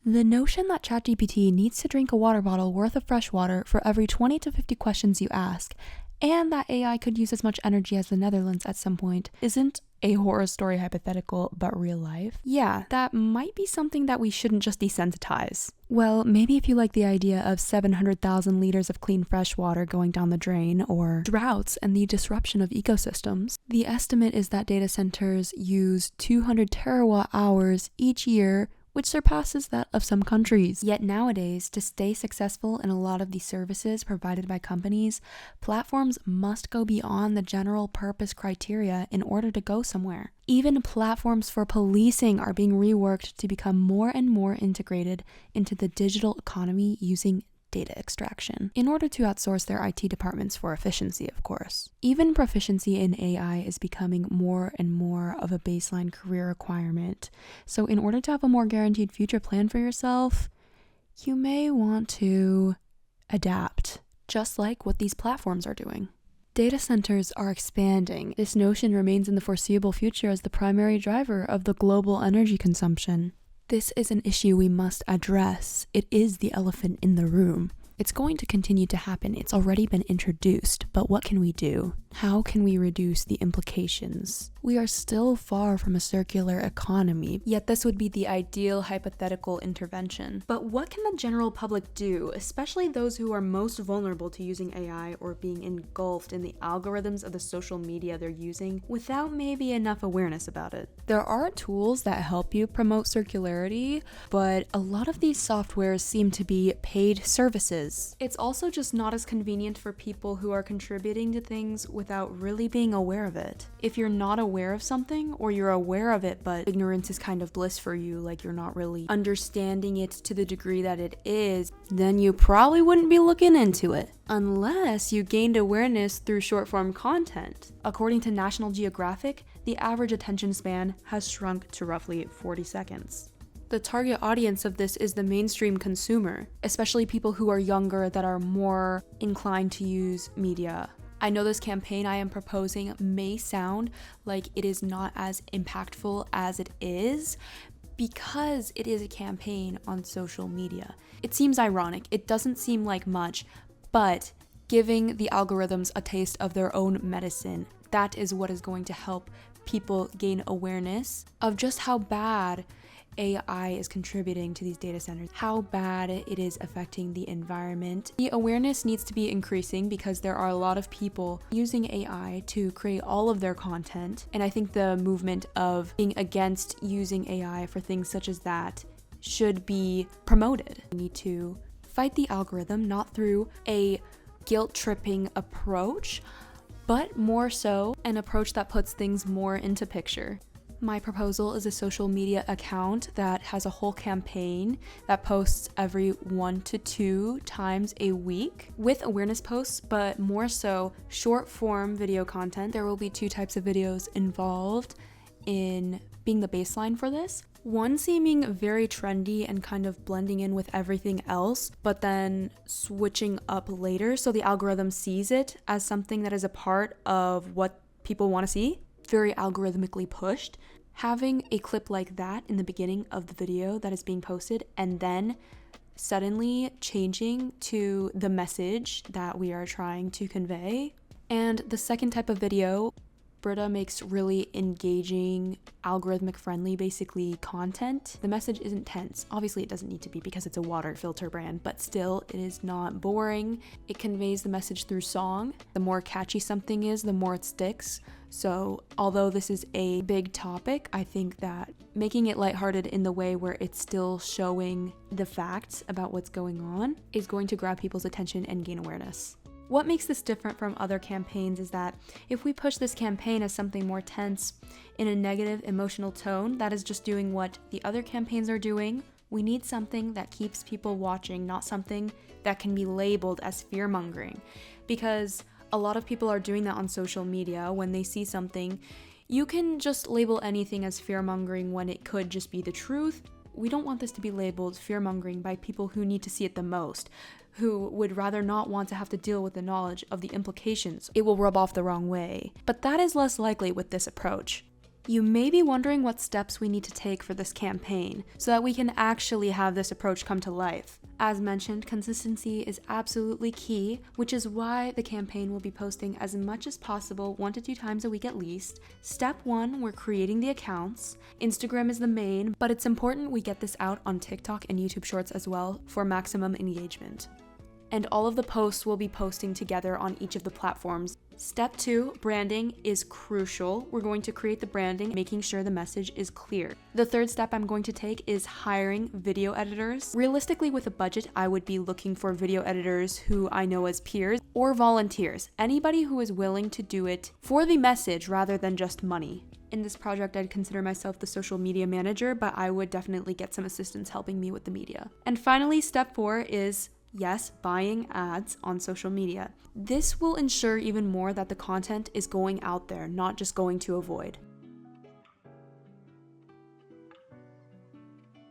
The notion that ChatGPT needs to drink a water bottle worth of fresh water for every 20 to 50 questions you ask, and that AI could use as much energy as the Netherlands at some point, isn't a horror story hypothetical, but real life. Yeah, that might be something that we shouldn't just desensitize. Well, maybe if you like the idea of 700,000 liters of clean fresh water going down the drain, or droughts and the disruption of ecosystems. The estimate is that data centers use 200 terawatt hours each year, which surpasses that of some countries. Yet nowadays, to stay successful in a lot of the services provided by companies, platforms must go beyond the general purpose criteria in order to go somewhere. Even platforms for policing are being reworked to become more and more integrated into the digital economy using data extraction, in order to outsource their IT departments for efficiency, of course. Even proficiency in AI is becoming more and more of a baseline career requirement. So in order to have a more guaranteed future plan for yourself, you may want to adapt, just like what these platforms are doing. Data centers are expanding. This notion remains in the foreseeable future as the primary driver of the global energy consumption. This is an issue we must address. It is the elephant in the room. It's going to continue to happen. It's already been introduced, but what can we do? How can we reduce the implications? We are still far from a circular economy, yet this would be the ideal hypothetical intervention. But what can the general public do, especially those who are most vulnerable to using AI or being engulfed in the algorithms of the social media they're using without maybe enough awareness about it? There are tools that help you promote circularity, but a lot of these softwares seem to be paid services. It's also just not as convenient for people who are contributing to things without really being aware of it. If you're not aware of something, or you're aware of it but ignorance is kind of bliss for you, like you're not really understanding it to the degree that it is, then you probably wouldn't be looking into it. Unless you gained awareness through short-form content. According to National Geographic, the average attention span has shrunk to roughly 40 seconds. The target audience of this is the mainstream consumer, especially people who are younger that are more inclined to use media. I know this campaign I am proposing may sound like it is not as impactful as it is because it is a campaign on social media. It seems ironic. It doesn't seem like much, but giving the algorithms a taste of their own medicine, that is what is going to help people gain awareness of just how bad AI is contributing to these data centers, how bad it is affecting the environment. The awareness needs to be increasing because there are a lot of people using AI to create all of their content, and I think the movement of being against using AI for things such as that should be promoted. We need to fight the algorithm, not through a guilt-tripping approach, but more so an approach that puts things more into picture. My proposal is a social media account that has a whole campaign that posts every 1 to 2 times a week with awareness posts, but more so short form video content. There will be 2 types of videos involved in being the baseline for this. One seeming very trendy and kind of blending in with everything else, but then switching up later so the algorithm sees it as something that is a part of what people want to see. Very algorithmically pushed. Having a clip like that in the beginning of the video that is being posted and then suddenly changing to the message that we are trying to convey. And the second type of video, Britta makes really engaging, algorithmic friendly, basically, content. The message isn't tense. Obviously it doesn't need to be because it's a water filter brand, but still it is not boring. It conveys the message through song. The more catchy something is, the more it sticks. So although this is a big topic, I think that making it lighthearted in the way where it's still showing the facts about what's going on is going to grab people's attention and gain awareness. What makes this different from other campaigns is that if we push this campaign as something more tense in a negative emotional tone that is just doing what the other campaigns are doing, we need something that keeps people watching, not something that can be labeled as fear-mongering. Because a lot of people are doing that on social media. When they see something, you can just label anything as fear-mongering when it could just be the truth. We don't want this to be labeled fear-mongering by people who need to see it the most, who would rather not want to have to deal with the knowledge of the implications. It will rub off the wrong way. But that is less likely with this approach. You may be wondering what steps we need to take for this campaign so that we can actually have this approach come to life. As mentioned, consistency is absolutely key, which is why the campaign will be posting as much as possible 1 to 2 times a week at least. Step 1, we're creating the accounts. Instagram is the main, but it's important we get this out on TikTok and YouTube Shorts as well for maximum engagement. And all of the posts will be posting together on each of the platforms. Step 2, branding is crucial. We're going to create the branding, making sure the message is clear. The third step I'm going to take is hiring video editors. Realistically, with a budget, I would be looking for video editors who I know as peers or volunteers. Anybody who is willing to do it for the message rather than just money. In this project, I'd consider myself the social media manager, but I would definitely get some assistance helping me with the media. And finally, step 4 is yes, buying ads on social media. This will ensure even more that the content is going out there, not just going to a void.